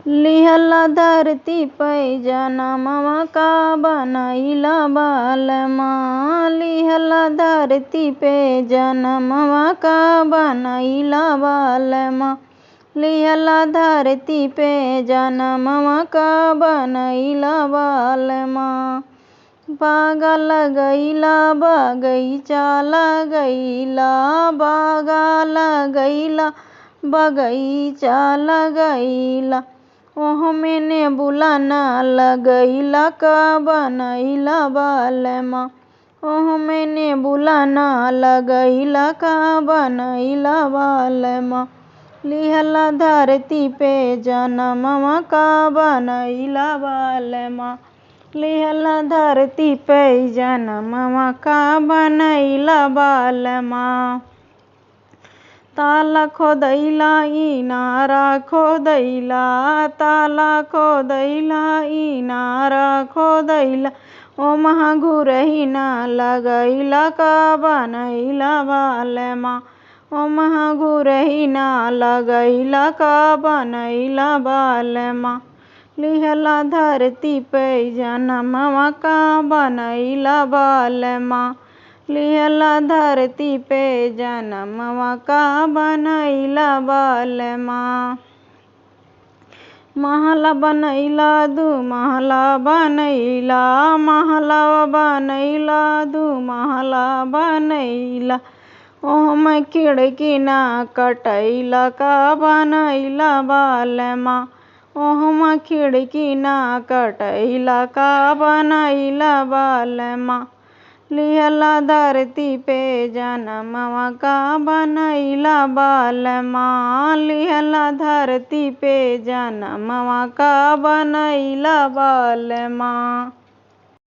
लिहला धरती पे जनमवा का बनैला बालमा। लिहला धरती पे जनमवा का बनैला बालमा। लिहला धरती पे जनमवा का बनैला बालमा। बागा लगैला बगैचा लगैला, बागा लगैला बगैचा लगैला, ओहमे नेबुला ना लगैला का बनैला बालमा। ओहमे नेबुला ना लगैला का बनैला बालमा। लिहला धरती पे जनमवा का बनैला बालमा। लिहला धरती पे जनमवा का बनैला बालमा। ताला खोदैला इनारा खोदैला, ताला खोदैला इनारा खोदैला, ओमहा घुरही ना लगैला का बनैला बालमा। ओमहा घुरही ना लगैला का बनैला बालमा। लिहला धरती पे जनमवा का बनैला बालमा। लिहला धरती पे जनमवा का बनैला बालमा। महला बनैला दू महला बनैला, महला बनैला दू महला बनैला, ओहमे खिड़की ना कटैला का बनैला बालमा। ओहमा खिड़की ना कटैला का बनैला बालमा। लिहला धरती पे जनमवा का बनैला बालमा। लिहला धरती पे जनमवा का बनैला बालमा।